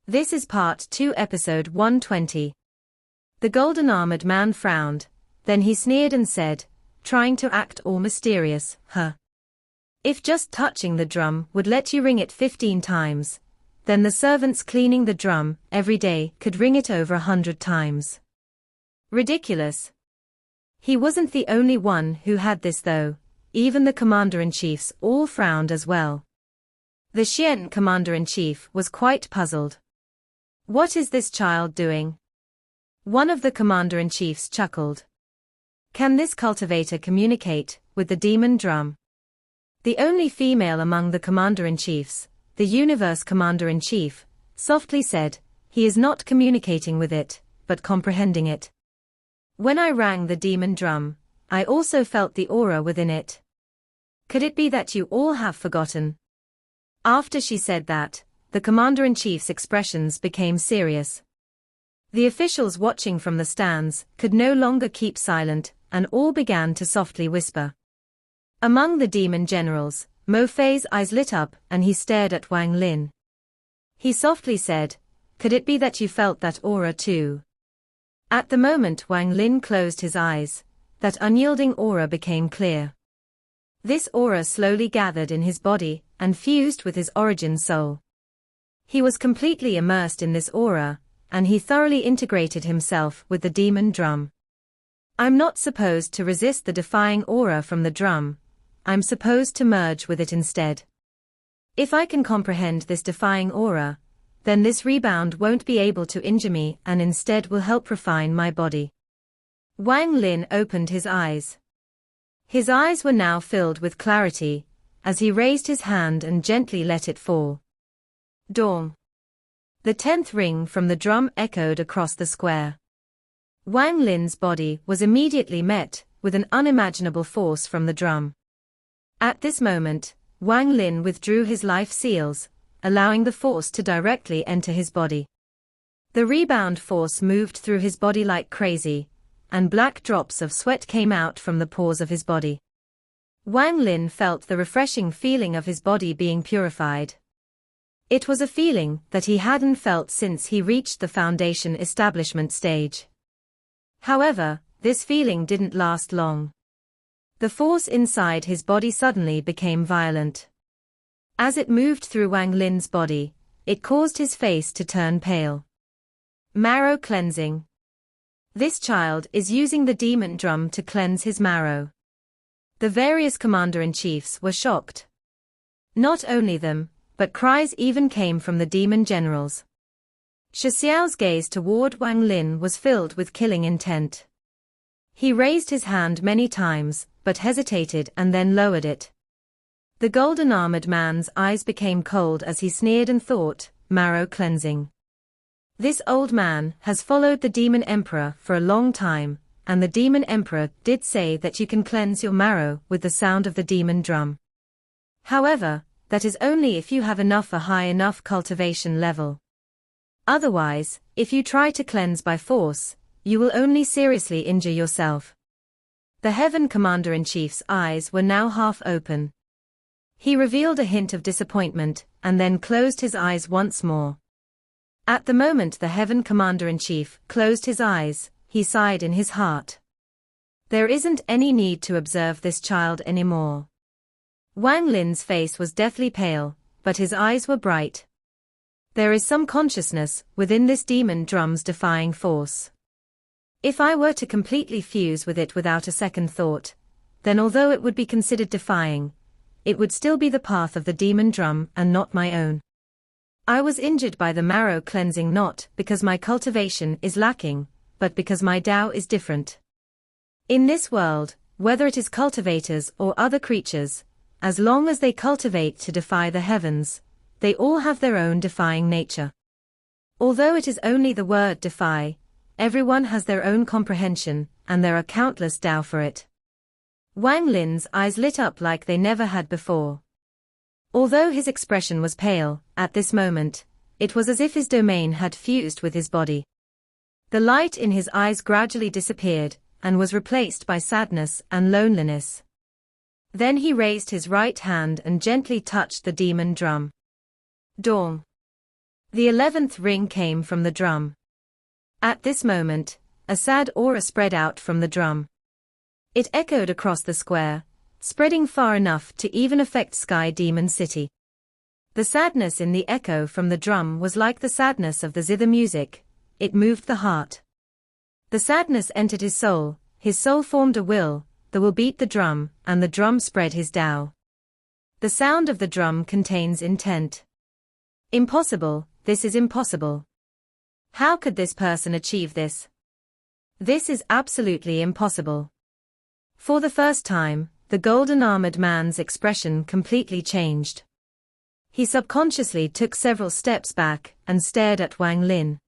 This is Part 2, Episode 120. The golden-armored man frowned, then he sneered and said, trying to act all mysterious, If just touching the drum would let you ring it 15 times, then the servants cleaning the drum every day could ring it over 100 times. Ridiculous. He wasn't the only one who had this though, even the commander-in-chiefs all frowned as well. The Xian commander-in-chief was quite puzzled. What is this child doing? One of the commander-in-chiefs chuckled. Can this cultivator communicate with the demon drum? The only female among the commander-in-chiefs, the universe commander-in-chief, softly said, he is not communicating with it, but comprehending it. When I rang the demon drum, I also felt the aura within it. Could it be that you all have forgotten? After she said that, the commander-in-chief's expressions became serious. The officials watching from the stands could no longer keep silent, and all began to softly whisper. Among the demon generals, Mo Fei's eyes lit up and he stared at Wang Lin. He softly said, could it be that you felt that aura too? At the moment Wang Lin closed his eyes, that unyielding aura became clear. This aura slowly gathered in his body and fused with his origin soul. He was completely immersed in this aura, and he thoroughly integrated himself with the demon drum. I'm not supposed to resist the defying aura from the drum, I'm supposed to merge with it instead. If I can comprehend this defying aura, then this rebound won't be able to injure me and instead will help refine my body. Wang Lin opened his eyes. His eyes were now filled with clarity, as he raised his hand and gently let it fall. Dong. The 10th ring from the drum echoed across the square. Wang Lin's body was immediately met with an unimaginable force from the drum. At this moment, Wang Lin withdrew his life seals, allowing the force to directly enter his body. The rebound force moved through his body like crazy, and black drops of sweat came out from the pores of his body. Wang Lin felt the refreshing feeling of his body being purified. It was a feeling that he hadn't felt since he reached the foundation establishment stage. However, this feeling didn't last long. The force inside his body suddenly became violent. As it moved through Wang Lin's body, it caused his face to turn pale. Marrow cleansing. This child is using the demon drum to cleanse his marrow. The various commander-in-chiefs were shocked. Not only them, but cries even came from the demon generals. Shi Xiao's gaze toward Wang Lin was filled with killing intent. He raised his hand many times, but hesitated and then lowered it. The golden-armored man's eyes became cold as he sneered and thought, marrow cleansing. This old man has followed the demon emperor for a long time, and the demon emperor did say that you can cleanse your marrow with the sound of the demon drum. However, that is only if you have a high enough cultivation level. Otherwise, if you try to cleanse by force, you will only seriously injure yourself. The Heaven Commander-in-Chief's eyes were now half open. He revealed a hint of disappointment, and then closed his eyes once more. At the moment the Heaven Commander-in-Chief closed his eyes, he sighed in his heart. There isn't any need to observe this child anymore. Wang Lin's face was deathly pale, but his eyes were bright. There is some consciousness within this demon drum's defying force. If I were to completely fuse with it without a second thought, then although it would be considered defying, it would still be the path of the demon drum and not my own. I was injured by the marrow cleansing not because my cultivation is lacking, but because my Tao is different. In this world, whether it is cultivators or other creatures, as long as they cultivate to defy the heavens, they all have their own defying nature. Although it is only the word defy, everyone has their own comprehension, and there are countless Tao for it. Wang Lin's eyes lit up like they never had before. Although his expression was pale, at this moment, it was as if his domain had fused with his body. The light in his eyes gradually disappeared, and was replaced by sadness and loneliness. Then he raised his right hand and gently touched the demon drum. Dong. The 11th ring came from the drum. At this moment, a sad aura spread out from the drum. It echoed across the square, spreading far enough to even affect Sky Demon City. The sadness in the echo from the drum was like the sadness of the zither music. It moved the heart. The sadness entered his soul formed a will, the will beat the drum, and the drum spread his Tao. The sound of the drum contains intent. Impossible, this is impossible. How could this person achieve this? This is absolutely impossible. For the first time, the golden-armored man's expression completely changed. He subconsciously took several steps back and stared at Wang Lin.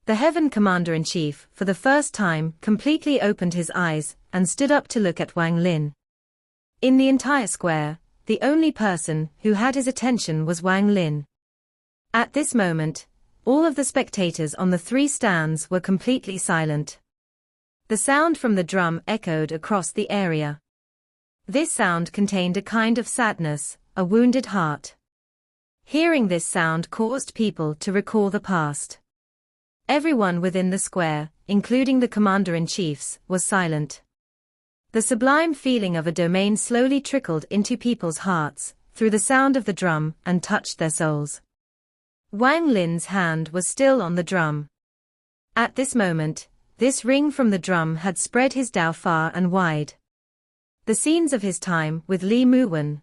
The Heaven Commander-in-Chief, for the first time, completely opened his eyes and stood up to look at Wang Lin. In the entire square, the only person who had his attention was Wang Lin. At this moment, all of the spectators on the 3 stands were completely silent. The sound from the drum echoed across the area. This sound contained a kind of sadness, a wounded heart. Hearing this sound caused people to recall the past. Everyone within the square, including the commander-in-chiefs, was silent. The sublime feeling of a domain slowly trickled into people's hearts, through the sound of the drum, and touched their souls. Wang Lin's hand was still on the drum. At this moment, this ring from the drum had spread his Tao far and wide. The scenes of his time with Li Muwen.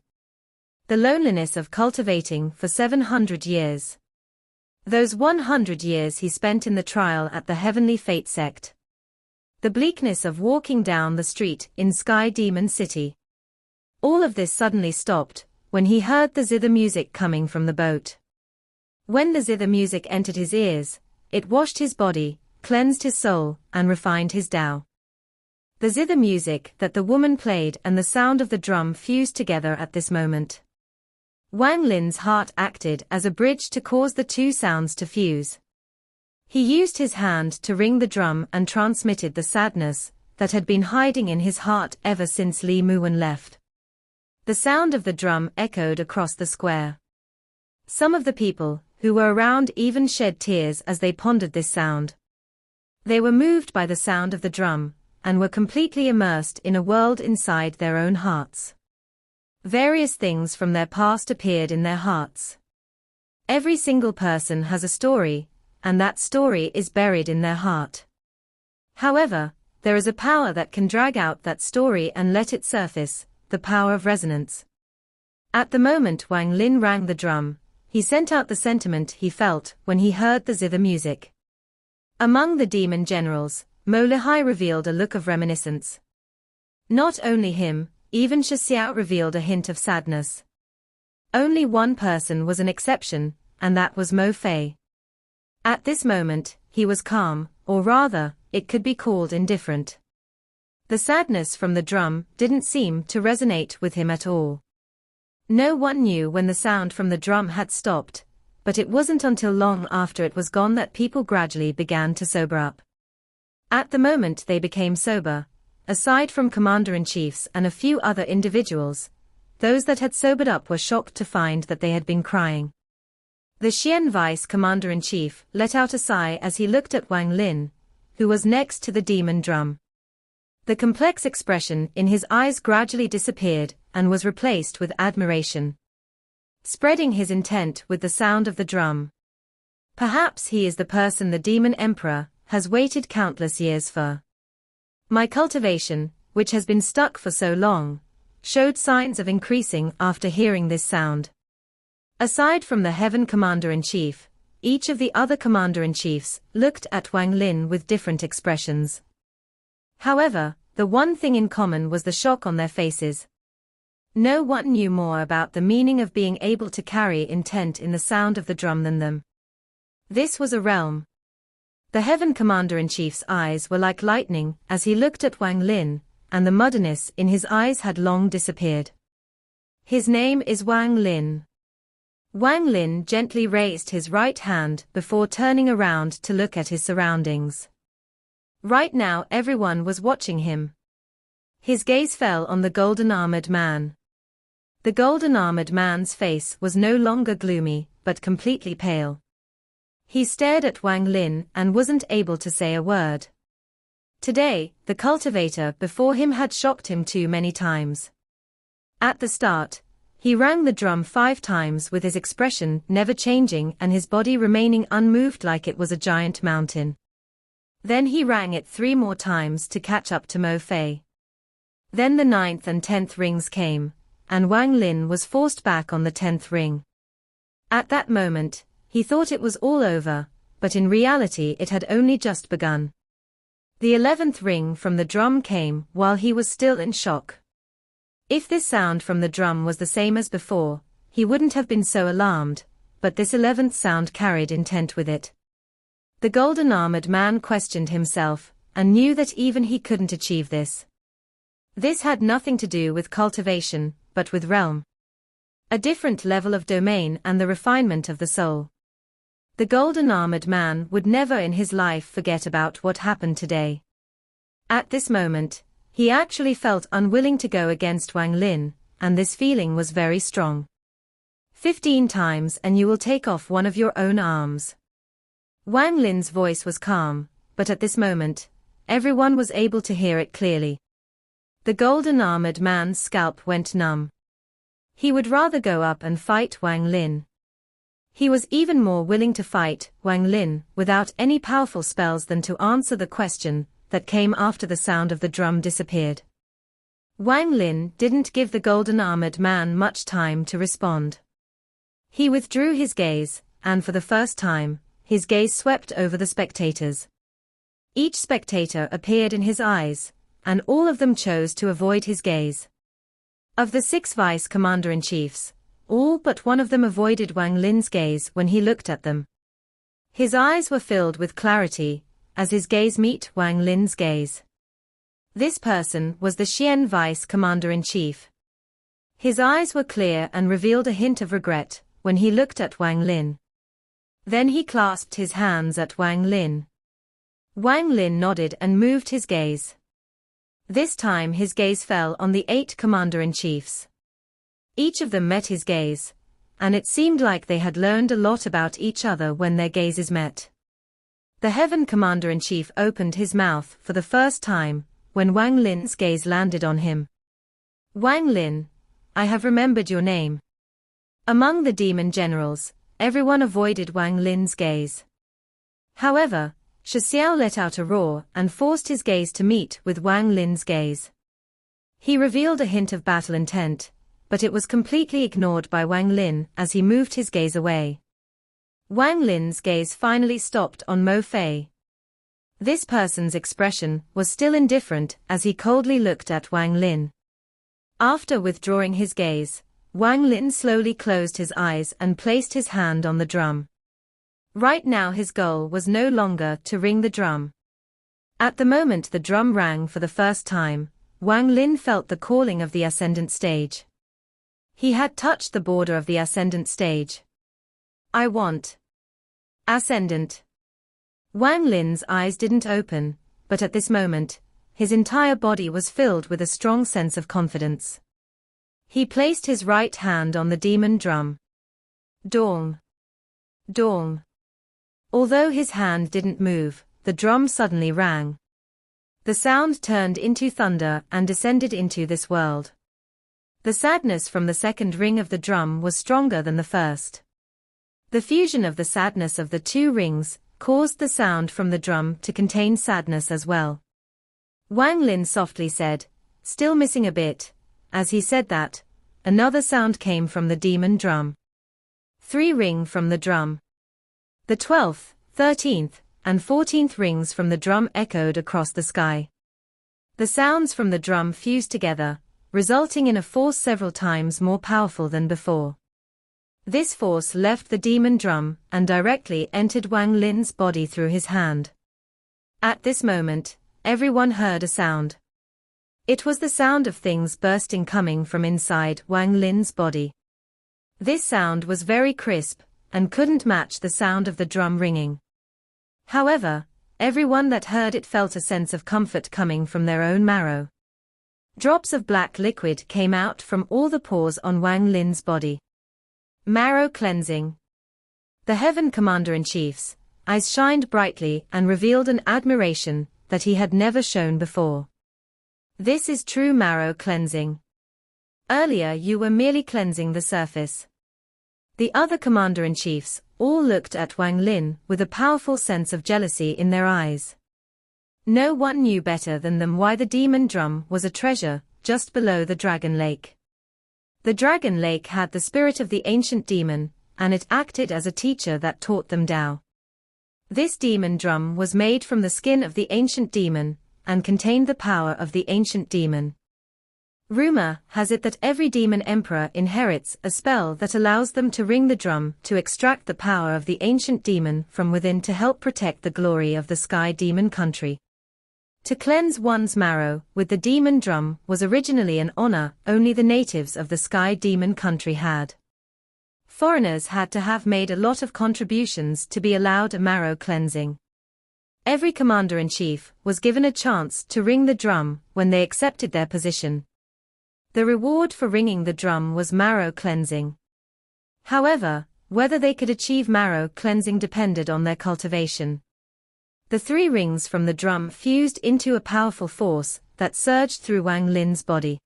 The loneliness of cultivating for 700 years. Those 100 years he spent in the trial at the Heavenly Fate sect. The bleakness of walking down the street in Sky Demon City. All of this suddenly stopped when he heard the zither music coming from the boat. When the zither music entered his ears, it washed his body, cleansed his soul, and refined his Tao. The zither music that the woman played and the sound of the drum fused together at this moment. Wang Lin's heart acted as a bridge to cause the 2 sounds to fuse. He used his hand to ring the drum and transmitted the sadness that had been hiding in his heart ever since Li Muwen left. The sound of the drum echoed across the square. Some of the people who were around even shed tears as they pondered this sound. They were moved by the sound of the drum, and were completely immersed in a world inside their own hearts. Various things from their past appeared in their hearts. Every single person has a story, and that story is buried in their heart. However, there is a power that can drag out that story and let it surface, the power of resonance. At the moment Wang Lin rang the drum, he sent out the sentiment he felt when he heard the zither music. Among the demon generals, Mo Lihai revealed a look of reminiscence. Not only him, even Shi Xiao revealed a hint of sadness. Only one person was an exception, and that was Mo Fei. At this moment, he was calm, or rather, it could be called indifferent. The sadness from the drum didn't seem to resonate with him at all. No one knew when the sound from the drum had stopped, but it wasn't until long after it was gone that people gradually began to sober up. At the moment they became sober, aside from commander-in-chiefs and a few other individuals, those that had sobered up were shocked to find that they had been crying. The Xian vice commander-in-chief let out a sigh as he looked at Wang Lin, who was next to the demon drum. The complex expression in his eyes gradually disappeared and was replaced with admiration. Spreading his intent with the sound of the drum. Perhaps he is the person the demon emperor has waited countless years for. My cultivation, which has been stuck for so long, showed signs of increasing after hearing this sound. Aside from the Heaven Commander-in-Chief, each of the other Commander-in-Chiefs looked at Wang Lin with different expressions. However, the one thing in common was the shock on their faces. No one knew more about the meaning of being able to carry intent in the sound of the drum than them. This was a realm. The Heaven Commander-in-Chief's eyes were like lightning as he looked at Wang Lin, and the muddiness in his eyes had long disappeared. His name is Wang Lin. Wang Lin gently raised his right hand before turning around to look at his surroundings. Right now everyone was watching him. His gaze fell on the golden-armored man. The golden-armored man's face was no longer gloomy, but completely pale. He stared at Wang Lin and wasn't able to say a word. Today, the cultivator before him had shocked him too many times. At the start, he rang the drum 5 times with his expression never changing and his body remaining unmoved like it was a giant mountain. Then he rang it 3 more times to catch up to Mo Fei. Then the 9th and 10th rings came, and Wang Lin was forced back on the 10th ring. At that moment, he thought it was all over, but in reality it had only just begun. The 11th ring from the drum came while he was still in shock. If this sound from the drum was the same as before, he wouldn't have been so alarmed, but this 11th sound carried intent with it. The golden-armored man questioned himself, and knew that even he couldn't achieve this. This had nothing to do with cultivation, but with realm. A different level of domain and the refinement of the soul. The golden-armored man would never in his life forget about what happened today. At this moment, he actually felt unwilling to go against Wang Lin, and this feeling was very strong. 15 times and you will take off one of your own arms. Wang Lin's voice was calm, but at this moment, everyone was able to hear it clearly. The golden-armored man's scalp went numb. He would rather go up and fight Wang Lin. He was even more willing to fight Wang Lin without any powerful spells than to answer the question that came after the sound of the drum disappeared. Wang Lin didn't give the golden-armored man much time to respond. He withdrew his gaze, and for the first time, his gaze swept over the spectators. Each spectator appeared in his eyes, and all of them chose to avoid his gaze. Of the 6 vice commander-in-chiefs, all but one of them avoided Wang Lin's gaze when he looked at them. His eyes were filled with clarity, as his gaze met Wang Lin's gaze. This person was the Xian vice commander-in-chief. His eyes were clear and revealed a hint of regret when he looked at Wang Lin. Then he clasped his hands at Wang Lin. Wang Lin nodded and moved his gaze. This time his gaze fell on the 8 commander-in-chiefs. Each of them met his gaze, and it seemed like they had learned a lot about each other when their gazes met. The Heaven Commander-in-Chief opened his mouth for the first time, when Wang Lin's gaze landed on him. Wang Lin, I have remembered your name. Among the demon generals, everyone avoided Wang Lin's gaze. However, Shi Xiao let out a roar and forced his gaze to meet with Wang Lin's gaze. He revealed a hint of battle intent, but it was completely ignored by Wang Lin as he moved his gaze away. Wang Lin's gaze finally stopped on Mo Fei. This person's expression was still indifferent as he coldly looked at Wang Lin. After withdrawing his gaze, Wang Lin slowly closed his eyes and placed his hand on the drum. Right now his goal was no longer to ring the drum. At the moment the drum rang for the first time, Wang Lin felt the calling of the ascendant stage. He had touched the border of the ascendant stage. I want. Ascendant. Wang Lin's eyes didn't open, but at this moment, his entire body was filled with a strong sense of confidence. He placed his right hand on the demon drum. Dong. Dong. Although his hand didn't move, the drum suddenly rang. The sound turned into thunder and descended into this world. The sadness from the second ring of the drum was stronger than the first. The fusion of the sadness of the 2 rings caused the sound from the drum to contain sadness as well. Wang Lin softly said, still missing a bit. As he said that, another sound came from the demon drum. 3 ring from the drum. The 12th, 13th, and 14th rings from the drum echoed across the sky. The sounds from the drum fused together, resulting in a force several times more powerful than before. This force left the demon drum and directly entered Wang Lin's body through his hand. At this moment, everyone heard a sound. It was the sound of things bursting coming from inside Wang Lin's body. This sound was very crisp, and couldn't match the sound of the drum ringing. However, everyone that heard it felt a sense of comfort coming from their own marrow. Drops of black liquid came out from all the pores on Wang Lin's body. Marrow cleansing. The Heaven Commander-in-Chiefs, eyes shined brightly and revealed an admiration that he had never shown before. This is true marrow cleansing. Earlier you were merely cleansing the surface. The other commander-in-chiefs all looked at Wang Lin with a powerful sense of jealousy in their eyes. No one knew better than them why the demon drum was a treasure just below the Dragon Lake. The Dragon Lake had the spirit of the ancient demon, and it acted as a teacher that taught them Tao. This demon drum was made from the skin of the ancient demon, and contained the power of the ancient demon. Rumor has it that every demon emperor inherits a spell that allows them to ring the drum to extract the power of the ancient demon from within to help protect the glory of the Sky Demon country. To cleanse one's marrow with the demon drum was originally an honor only the natives of the Sky Demon country had. Foreigners had to have made a lot of contributions to be allowed a marrow cleansing. Every commander-in-chief was given a chance to ring the drum when they accepted their position. The reward for ringing the drum was marrow cleansing. However, whether they could achieve marrow cleansing depended on their cultivation. The 3 rings from the drum fused into a powerful force that surged through Wang Lin's body.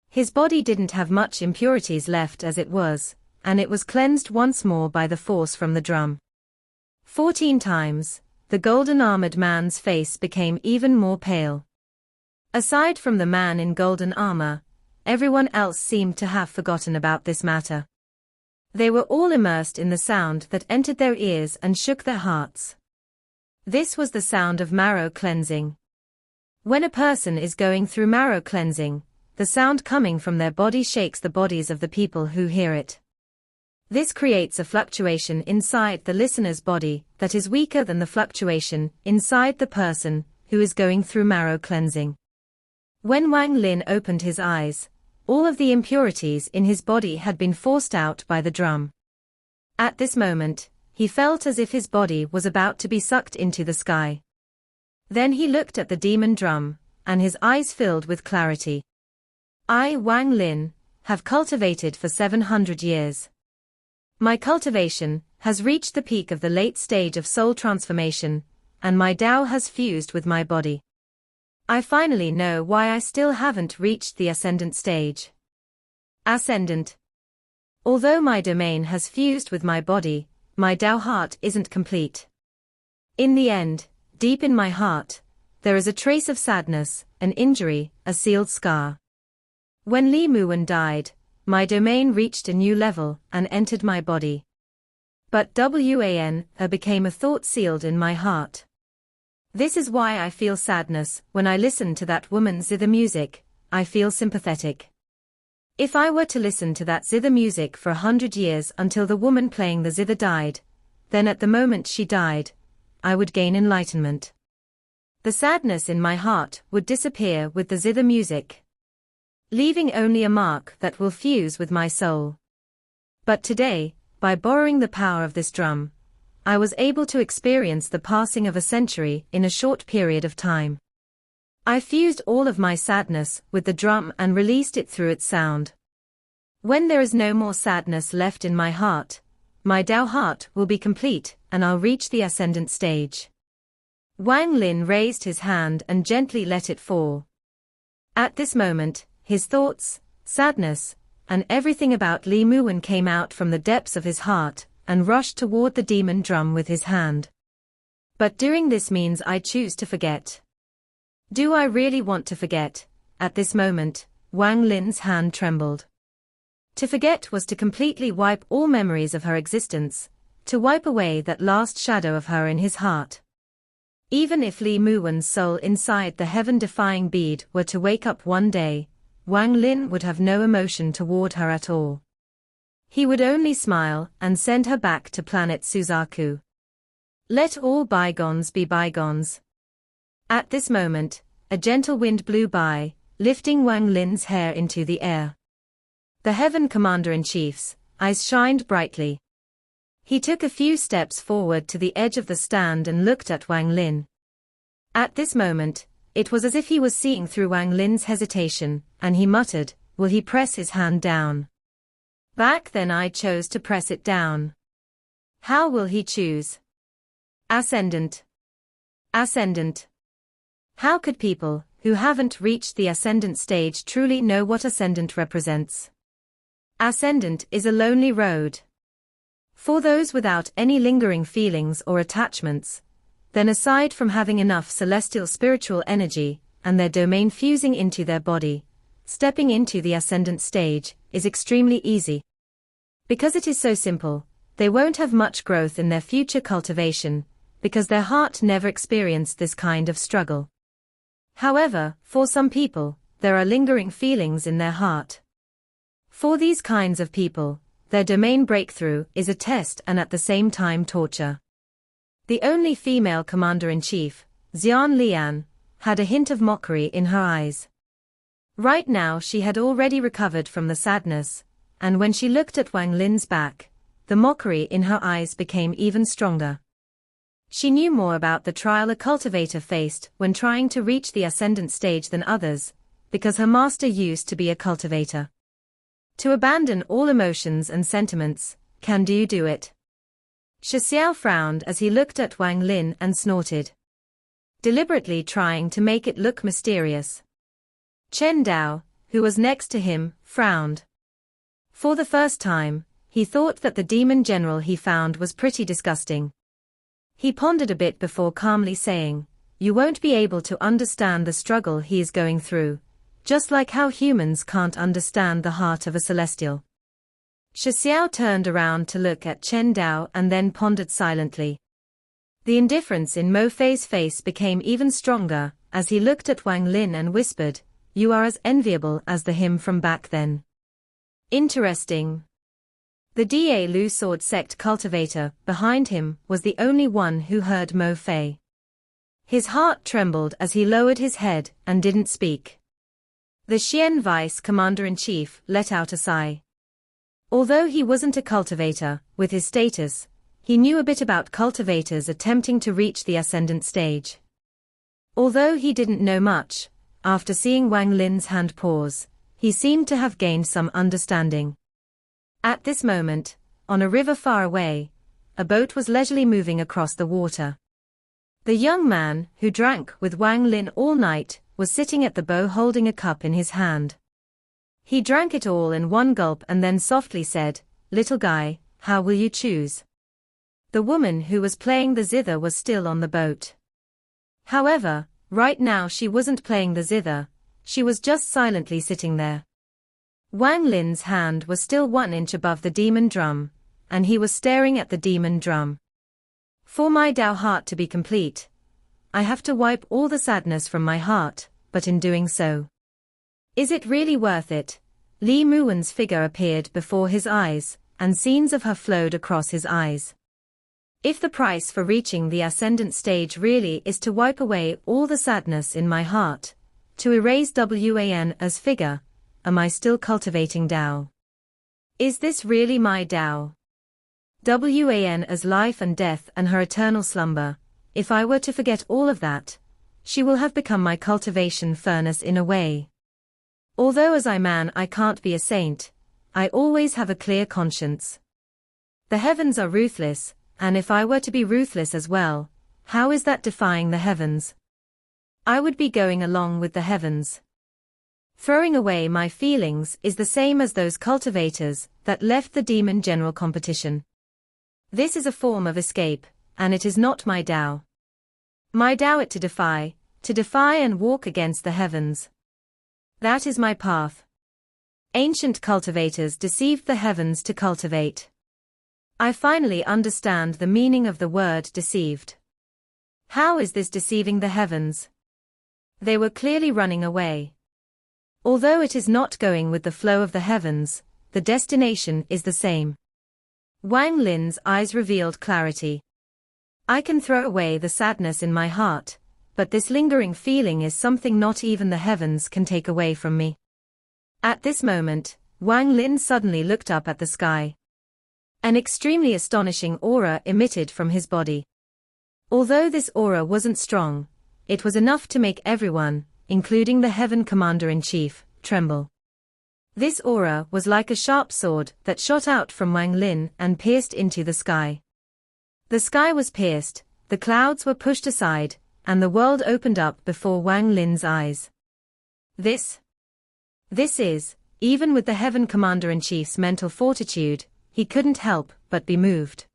His body didn't have much impurities left as it was, and it was cleansed once more by the force from the drum. 14 times, the golden-armored man's face became even more pale. Aside from the man in golden armor, everyone else seemed to have forgotten about this matter. They were all immersed in the sound that entered their ears and shook their hearts. This was the sound of marrow cleansing. When a person is going through marrow cleansing, the sound coming from their body shakes the bodies of the people who hear it. This creates a fluctuation inside the listener's body that is weaker than the fluctuation inside the person who is going through marrow cleansing. When Wang Lin opened his eyes, all of the impurities in his body had been forced out by the drum. At this moment, he felt as if his body was about to be sucked into the sky. Then he looked at the demon drum, and his eyes filled with clarity. I, Wang Lin, have cultivated for 700 years. My cultivation has reached the peak of the late stage of soul transformation, and my Tao has fused with my body. I finally know why I still haven't reached the ascendant stage. Ascendant. Although my domain has fused with my body, my Tao heart isn't complete. In the end, deep in my heart, there is a trace of sadness, an injury, a sealed scar. When Li Muwen died, my domain reached a new level and entered my body. But Wan became a thought sealed in my heart. This is why I feel sadness when I listen to that woman's zither music. I feel sympathetic. If I were to listen to that zither music for 100 years until the woman playing the zither died, then at the moment she died, I would gain enlightenment. The sadness in my heart would disappear with the zither music, leaving only a mark that will fuse with my soul. But today, by borrowing the power of this drum, I was able to experience the passing of a century in a short period of time. I fused all of my sadness with the drum and released it through its sound. When there is no more sadness left in my heart, my Tao heart will be complete and I'll reach the ascendant stage. Wang Lin raised his hand and gently let it fall. At this moment, his thoughts, sadness, and everything about Li Muwen came out from the depths of his heart and rushed toward the demon drum with his hand. But doing this means I choose to forget. Do I really want to forget? At this moment, Wang Lin's hand trembled. To forget was to completely wipe all memories of her existence, to wipe away that last shadow of her in his heart. Even if Li Muwen's soul inside the heaven-defying bead were to wake up one day, Wang Lin would have no emotion toward her at all. He would only smile and send her back to planet Suzaku. Let all bygones be bygones. At this moment, a gentle wind blew by, lifting Wang Lin's hair into the air. The Heaven Commander-in-Chief's eyes shined brightly. He took a few steps forward to the edge of the stand and looked at Wang Lin. At this moment, it was as if he was seeing through Wang Lin's hesitation, and he muttered, "Will he press his hand down?" Back then I chose to press it down. How will he choose? Ascendant. Ascendant. How could people who haven't reached the ascendant stage truly know what ascendant represents? Ascendant is a lonely road. For those without any lingering feelings or attachments, then aside from having enough celestial spiritual energy and their domain fusing into their body, stepping into the ascendant stage is extremely easy. Because it is so simple, they won't have much growth in their future cultivation, because their heart never experienced this kind of struggle. However, for some people, there are lingering feelings in their heart. For these kinds of people, their domain breakthrough is a test and at the same time torture. The only female commander-in-chief, Xian Lian, had a hint of mockery in her eyes. Right now she had already recovered from the sadness, and when she looked at Wang Lin's back, the mockery in her eyes became even stronger. She knew more about the trial a cultivator faced when trying to reach the ascendant stage than others, because her master used to be a cultivator. To abandon all emotions and sentiments, can you do it? Shi Xiao frowned as he looked at Wang Lin and snorted, deliberately trying to make it look mysterious. Chen Dao, who was next to him, frowned. For the first time, he thought that the demon general he found was pretty disgusting. He pondered a bit before calmly saying, "You won't be able to understand the struggle he is going through, just like how humans can't understand the heart of a celestial." Shi Xiao turned around to look at Chen Dao and then pondered silently. The indifference in Mo Fei's face became even stronger as he looked at Wang Lin and whispered, "You are as enviable as the him from back then." Interesting. The Da Lu sword sect cultivator behind him was the only one who heard Mo Fei. His heart trembled as he lowered his head and didn't speak. The Xian vice commander-in-chief let out a sigh. Although he wasn't a cultivator, with his status, he knew a bit about cultivators attempting to reach the ascendant stage. Although he didn't know much, after seeing Wang Lin's hand pause, he seemed to have gained some understanding. At this moment, on a river far away, a boat was leisurely moving across the water. The young man, who drank with Wang Lin all night, was sitting at the bow holding a cup in his hand. He drank it all in one gulp and then softly said, "Little guy, how will you choose?" The woman who was playing the zither was still on the boat. However, right now she wasn't playing the zither, she was just silently sitting there. Wang Lin's hand was still 1 inch above the demon drum, and he was staring at the demon drum. For my Dao heart to be complete, I have to wipe all the sadness from my heart, but in doing so, is it really worth it? Li Muwen's figure appeared before his eyes, and scenes of her flowed across his eyes. If the price for reaching the ascendant stage really is to wipe away all the sadness in my heart, to erase Wan as figure, am I still cultivating Dao? Is this really my Dao? Wan as life and death and her eternal slumber, if I were to forget all of that, she will have become my cultivation furnace in a way. Although as I can't be a saint, I always have a clear conscience. The heavens are ruthless, and if I were to be ruthless as well, how is that defying the heavens? I would be going along with the heavens. Throwing away my feelings is the same as those cultivators that left the demon general competition. This is a form of escape, and it is not my Dao. My Dao it to defy and walk against the heavens. That is my path. Ancient cultivators deceived the heavens to cultivate. I finally understand the meaning of the word deceived. How is this deceiving the heavens? They were clearly running away. Although it is not going with the flow of the heavens, the destination is the same. Wang Lin's eyes revealed clarity. I can throw away the sadness in my heart, but this lingering feeling is something not even the heavens can take away from me. At this moment, Wang Lin suddenly looked up at the sky. An extremely astonishing aura emitted from his body. Although this aura wasn't strong, it was enough to make everyone, including the Heaven Commander-in-Chief, tremble. This aura was like a sharp sword that shot out from Wang Lin and pierced into the sky. The sky was pierced, the clouds were pushed aside, and the world opened up before Wang Lin's eyes. This is, even with the Heaven Commander-in-Chief's mental fortitude, he couldn't help but be moved.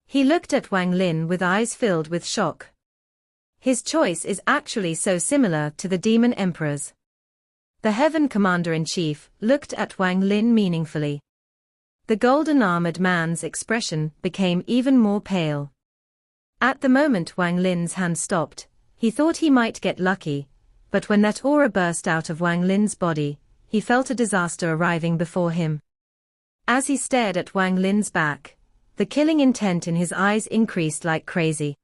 He looked at Wang Lin with eyes filled with shock. His choice is actually so similar to the Demon Emperor's. The Heaven Commander-in-Chief looked at Wang Lin meaningfully. The golden-armored man's expression became even more pale. At the moment Wang Lin's hand stopped, he thought he might get lucky, but when that aura burst out of Wang Lin's body, he felt a disaster arriving before him. As he stared at Wang Lin's back, the killing intent in his eyes increased like crazy.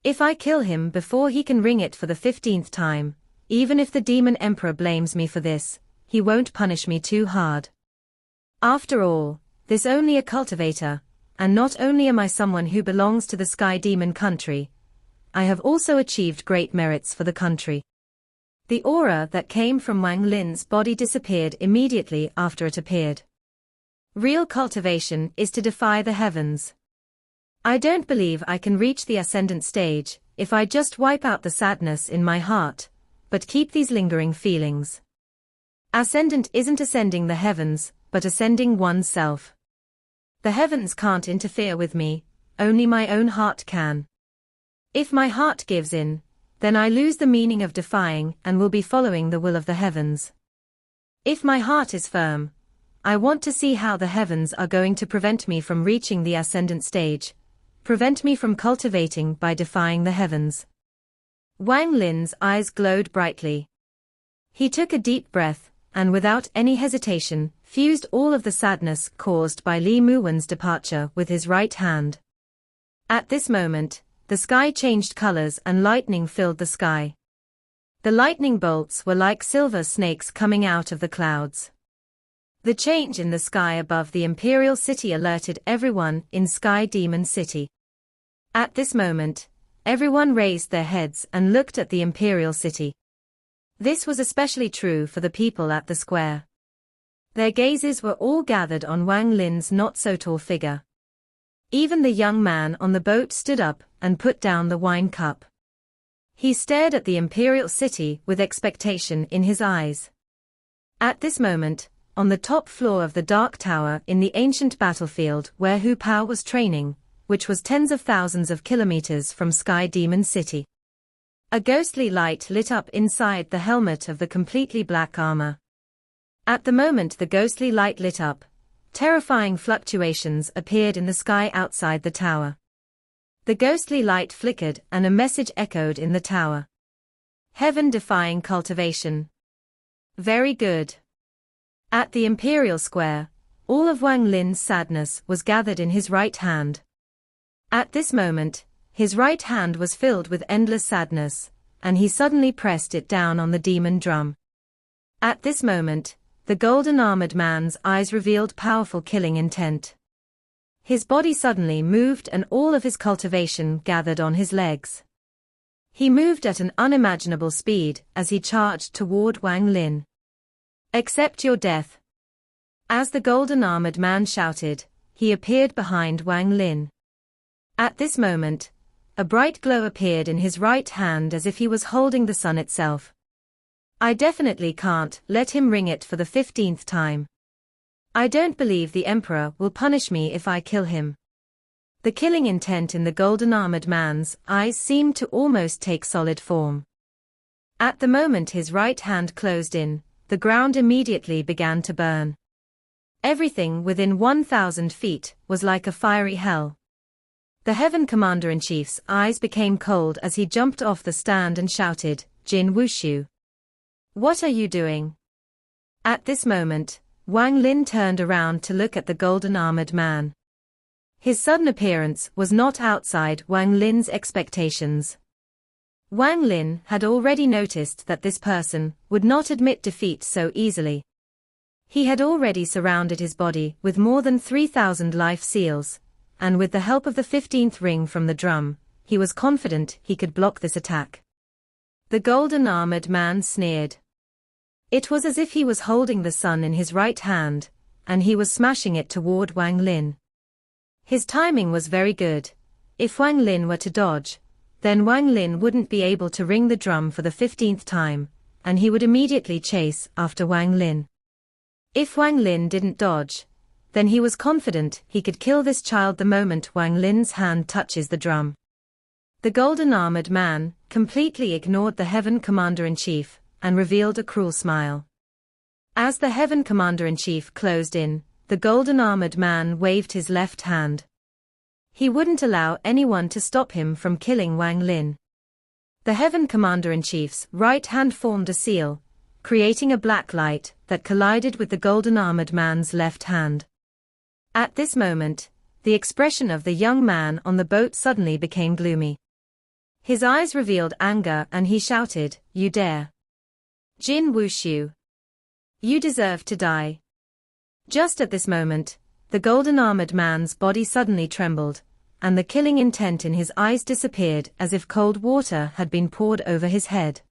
If I kill him before he can ring it for the 15th time, even if the Demon Emperor blames me for this, he won't punish me too hard. After all, this only a cultivator, and not only am I someone who belongs to the Sky Demon country, I have also achieved great merits for the country. The aura that came from Wang Lin's body disappeared immediately after it appeared. Real cultivation is to defy the heavens. I don't believe I can reach the ascendant stage if I just wipe out the sadness in my heart, but keep these lingering feelings. Ascendant isn't ascending the heavens, but ascending oneself. The heavens can't interfere with me, only my own heart can. If my heart gives in, then I lose the meaning of defying and will be following the will of the heavens. If my heart is firm, I want to see how the heavens are going to prevent me from reaching the ascendant stage, prevent me from cultivating by defying the heavens. Wang Lin's eyes glowed brightly. He took a deep breath, and without any hesitation, fused all of the sadness caused by Li Muwen's departure with his right hand. At this moment, the sky changed colors and lightning filled the sky. The lightning bolts were like silver snakes coming out of the clouds. The change in the sky above the Imperial City alerted everyone in Sky Demon City. At this moment, everyone raised their heads and looked at the Imperial City. This was especially true for the people at the square. Their gazes were all gathered on Wang Lin's not-so-tall figure. Even the young man on the boat stood up and put down the wine cup. He stared at the Imperial City with expectation in his eyes. At this moment, on the top floor of the Dark Tower in the ancient battlefield where Hu Pao was training, which was tens of thousands of kilometers from Sky Demon City, a ghostly light lit up inside the helmet of the completely black armor. At the moment the ghostly light lit up, terrifying fluctuations appeared in the sky outside the tower. The ghostly light flickered and a message echoed in the tower. Heaven-defying cultivation. Very good. At the Imperial Square, all of Wang Lin's sadness was gathered in his right hand. At this moment, his right hand was filled with endless sadness, and he suddenly pressed it down on the demon drum. At this moment, the golden-armored man's eyes revealed powerful killing intent. His body suddenly moved and all of his cultivation gathered on his legs. He moved at an unimaginable speed as he charged toward Wang Lin. Accept your death. As the golden-armored man shouted, he appeared behind Wang Lin. At this moment, a bright glow appeared in his right hand as if he was holding the sun itself. I definitely can't let him ring it for the 15th time. I don't believe the Emperor will punish me if I kill him. The killing intent in the golden-armored man's eyes seemed to almost take solid form. At the moment his right hand closed in, the ground immediately began to burn. Everything within 1,000 feet was like a fiery hell. The Heaven Commander-in-Chief's eyes became cold as he jumped off the stand and shouted, "Jin Wushu. What are you doing?" At this moment, Wang Lin turned around to look at the golden-armored man. His sudden appearance was not outside Wang Lin's expectations. Wang Lin had already noticed that this person would not admit defeat so easily. He had already surrounded his body with more than 3,000 life seals, and with the help of the 15th ring from the drum, he was confident he could block this attack. The golden-armored man sneered. It was as if he was holding the sun in his right hand, and he was smashing it toward Wang Lin. His timing was very good. If Wang Lin were to dodge, then Wang Lin wouldn't be able to ring the drum for the 15th time, and he would immediately chase after Wang Lin. If Wang Lin didn't dodge, then he was confident he could kill this child the moment Wang Lin's hand touches the drum. The golden armored man completely ignored the Heaven Commander-in-Chief and revealed a cruel smile. As the Heaven Commander-in-Chief closed in, the golden armored man waved his left hand. He wouldn't allow anyone to stop him from killing Wang Lin. The Heaven Commander-in-Chief's right hand formed a seal, creating a black light that collided with the golden armored man's left hand. At this moment, the expression of the young man on the boat suddenly became gloomy. His eyes revealed anger and he shouted, "You dare! Jin Wushu! You deserve to die!" Just at this moment, the golden armored man's body suddenly trembled, and the killing intent in his eyes disappeared as if cold water had been poured over his head.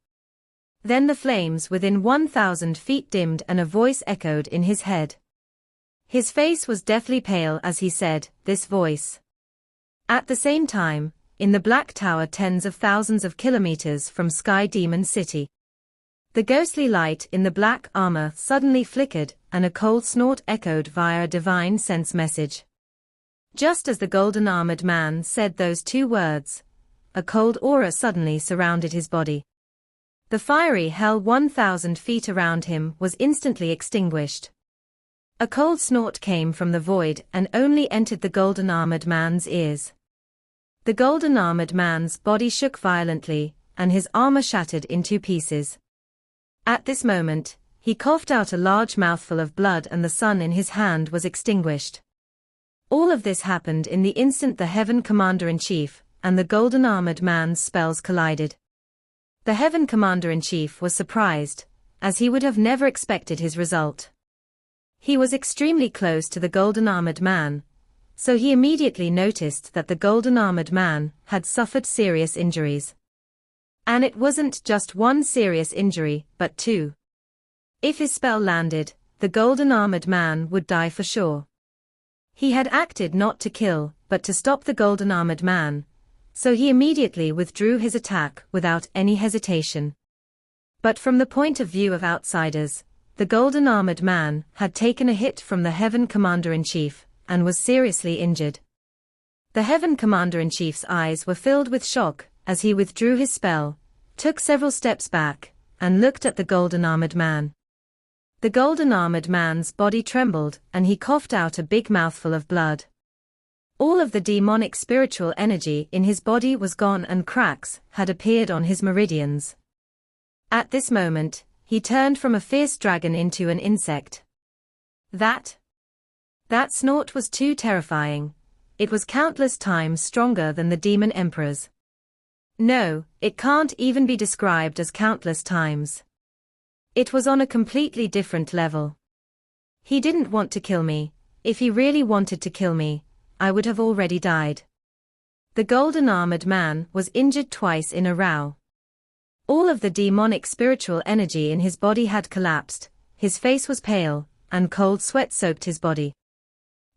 Then the flames within 1,000 feet dimmed and a voice echoed in his head. His face was deathly pale as he said, "This voice." At the same time, in the Black Tower tens of thousands of kilometers from Sky Demon City, the ghostly light in the black armor suddenly flickered and a cold snort echoed via a divine sense message. Just as the golden armored man said those two words, a cold aura suddenly surrounded his body. The fiery hell 1,000 feet around him was instantly extinguished. A cold snort came from the void and only entered the golden armored man's ears. The golden armored man's body shook violently, and his armor shattered in two pieces. At this moment, he coughed out a large mouthful of blood and the sun in his hand was extinguished. All of this happened in the instant the Heaven Commander-in-Chief and the golden armored man's spells collided. The Heaven Commander-in-Chief was surprised, as he would have never expected his result. He was extremely close to the golden armored man, so he immediately noticed that the golden armored man had suffered serious injuries. And it wasn't just one serious injury, but two. If his spell landed, the golden armored man would die for sure. He had acted not to kill, but to stop the golden armored man, so he immediately withdrew his attack without any hesitation. But from the point of view of outsiders, the golden armored man had taken a hit from the Heaven Commander-in-Chief and was seriously injured. The Heaven Commander-in-Chief's eyes were filled with shock as he withdrew his spell, took several steps back, and looked at the golden armored man. The golden armored man's body trembled and he coughed out a big mouthful of blood. All of the demonic spiritual energy in his body was gone and cracks had appeared on his meridians. At this moment, he turned from a fierce dragon into an insect. That snort was too terrifying. It was countless times stronger than the demon emperor's. No, it can't even be described as countless times. It was on a completely different level. He didn't want to kill me. If he really wanted to kill me, I would have already died. The golden armored man was injured twice in a row. All of the demonic spiritual energy in his body had collapsed, his face was pale, and cold sweat soaked his body.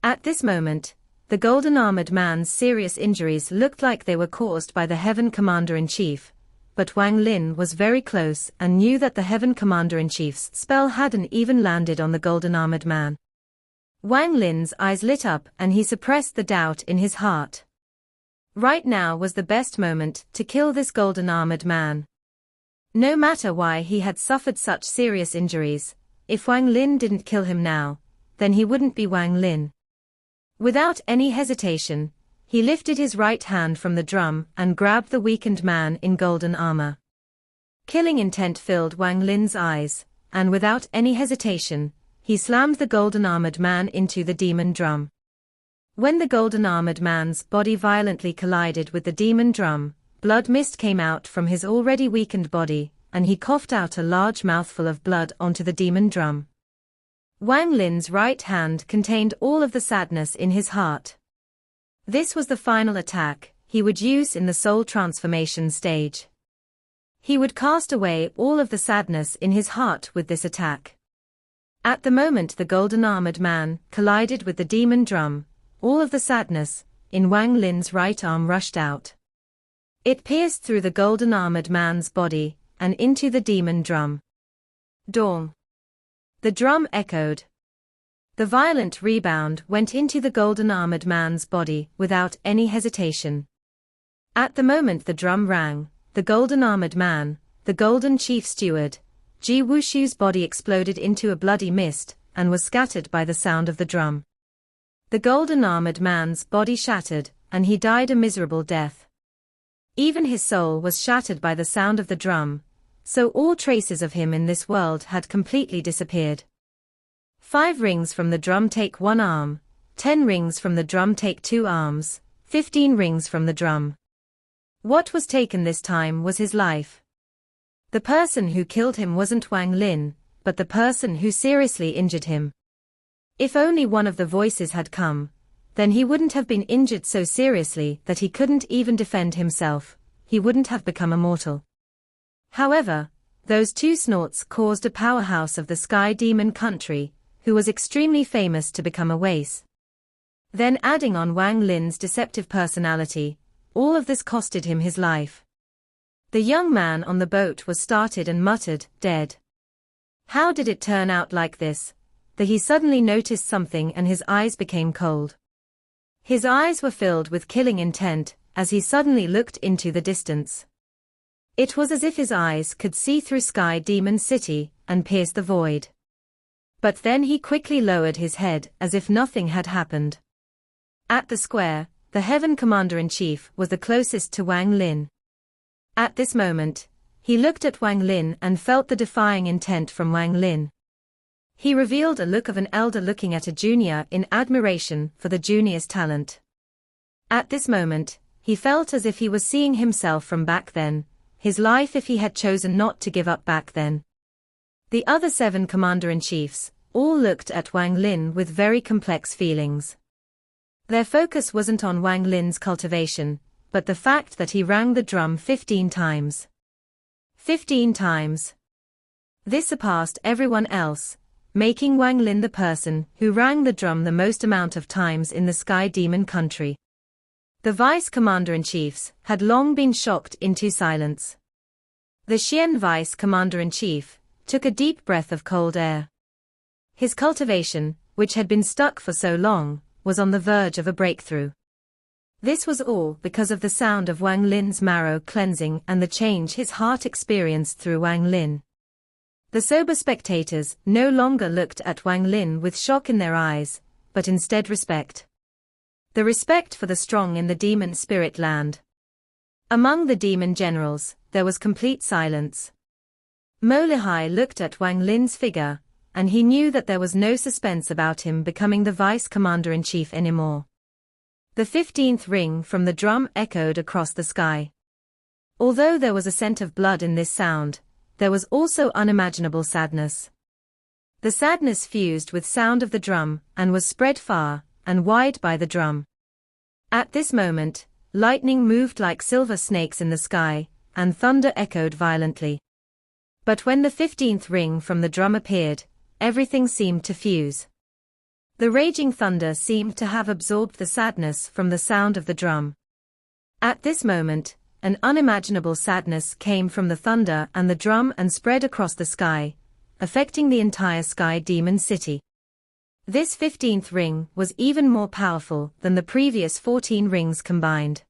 At this moment, the golden armored man's serious injuries looked like they were caused by the Heaven Commander-in-Chief, but Wang Lin was very close and knew that the Heaven Commander-in-Chief's spell hadn't even landed on the golden armored man. Wang Lin's eyes lit up and he suppressed the doubt in his heart. Right now was the best moment to kill this golden armored man. No matter why he had suffered such serious injuries, if Wang Lin didn't kill him now, then he wouldn't be Wang Lin. Without any hesitation, he lifted his right hand from the drum and grabbed the weakened man in golden armor. Killing intent filled Wang Lin's eyes, and without any hesitation, he slammed the golden armored man into the demon drum. When the golden armored man's body violently collided with the demon drum, blood mist came out from his already weakened body, and he coughed out a large mouthful of blood onto the demon drum. Wang Lin's right hand contained all of the sadness in his heart. This was the final attack he would use in the soul transformation stage. He would cast away all of the sadness in his heart with this attack. At the moment the golden armored man collided with the demon drum, all of the sadness, in Wang Lin's right arm rushed out. It pierced through the golden-armored man's body, and into the demon drum. Dong! The drum echoed. The violent rebound went into the golden-armored man's body without any hesitation. At the moment the drum rang, the golden-armored man, the golden chief steward, Ji Wushu's body exploded into a bloody mist, and was scattered by the sound of the drum. The golden-armored man's body shattered, and he died a miserable death. Even his soul was shattered by the sound of the drum, so all traces of him in this world had completely disappeared. 5 rings from the drum take 1 arm, 10 rings from the drum take 2 arms, 15 rings from the drum. What was taken this time was his life. The person who killed him wasn't Wang Lin, but the person who seriously injured him. If only one of the voices had come, then he wouldn't have been injured so seriously that he couldn't even defend himself, he wouldn't have become immortal. However, those 2 snorts caused a powerhouse of the Sky Demon country, who was extremely famous to become a waste. Then adding on Wang Lin's deceptive personality, all of this costed him his life. The young man on the boat was startled and muttered, "Dead. How did it turn out like this?" Then he suddenly noticed something and his eyes became cold. His eyes were filled with killing intent, as he suddenly looked into the distance. It was as if his eyes could see through Sky Demon City, and pierce the void. But then he quickly lowered his head as if nothing had happened. At the square, the Heaven Commander-in-Chief was the closest to Wang Lin. At this moment, he looked at Wang Lin and felt the defying intent from Wang Lin. He revealed a look of an elder looking at a junior in admiration for the junior's talent. At this moment, he felt as if he was seeing himself from back then, his life if he had chosen not to give up back then. The other 7 commander-in-chiefs all looked at Wang Lin with very complex feelings. Their focus wasn't on Wang Lin's cultivation, but the fact that he rang the drum 15 times. 15 times. This surpassed everyone else, making Wang Lin the person who rang the drum the most amount of times in the Sky Demon country. The vice commander-in-chiefs had long been shocked into silence. The Xian vice commander-in-chief took a deep breath of cold air. His cultivation, which had been stuck for so long, was on the verge of a breakthrough. This was all because of the sound of Wang Lin's marrow cleansing and the change his heart experienced through Wang Lin. The sober spectators no longer looked at Wang Lin with shock in their eyes, but instead respect. The respect for the strong in the demon spirit land. Among the demon generals, there was complete silence. Mo Lihai looked at Wang Lin's figure, and he knew that there was no suspense about him becoming the vice commander-in-chief anymore. The 15th ring from the drum echoed across the sky. Although there was a scent of blood in this sound, there was also unimaginable sadness. The sadness fused with sound of the drum and was spread far and wide by the drum. At this moment, lightning moved like silver snakes in the sky, and thunder echoed violently. But when the 15th ring from the drum appeared, everything seemed to fuse. The raging thunder seemed to have absorbed the sadness from the sound of the drum. At this moment, an unimaginable sadness came from the thunder and the drum and spread across the sky, affecting the entire Sky Demon City. This 15th ring was even more powerful than the previous 14 rings combined.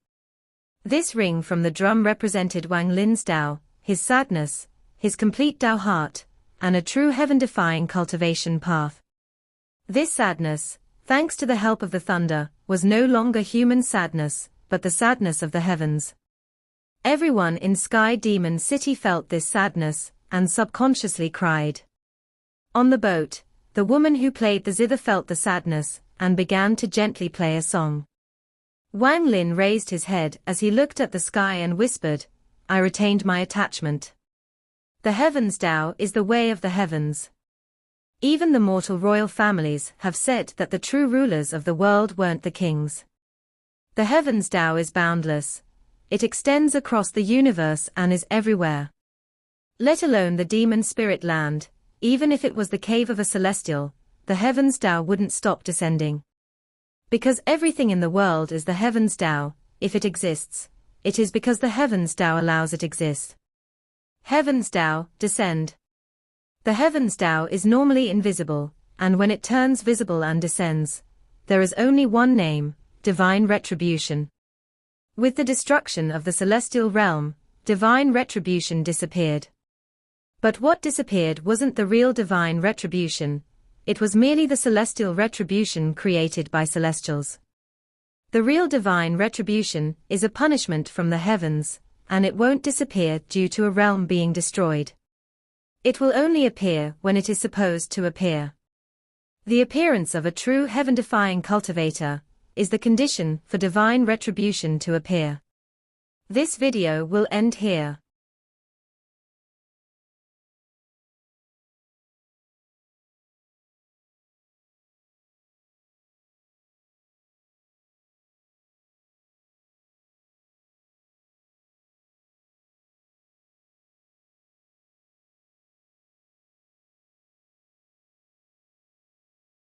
This ring from the drum represented Wang Lin's Tao, his sadness, his complete Tao heart, and a true heaven-defying cultivation path. This sadness, thanks to the help of the thunder, was no longer human sadness, but the sadness of the heavens. Everyone in Sky Demon City felt this sadness, and subconsciously cried. On the boat, the woman who played the zither felt the sadness, and began to gently play a song. Wang Lin raised his head as he looked at the sky and whispered, "I retained my attachment. The heavens Tao is the way of the heavens." Even the mortal royal families have said that the true rulers of the world weren't the kings. The heavens Tao is boundless. It extends across the universe and is everywhere. Let alone the demon spirit land, even if it was the cave of a celestial, the heavens Tao wouldn't stop descending. Because everything in the world is the heavens Tao. If it exists, it is because the heavens Tao allows it exist. Heavens Tao, descend. The heavens Tao is normally invisible, and when it turns visible and descends, there is only one name, divine retribution. With the destruction of the celestial realm, divine retribution disappeared. But what disappeared wasn't the real divine retribution, it was merely the celestial retribution created by celestials. The real divine retribution is a punishment from the heavens, and it won't disappear due to a realm being destroyed. It will only appear when it is supposed to appear. The appearance of a true heaven-defying cultivator is the condition for divine retribution to appear. This video will end here.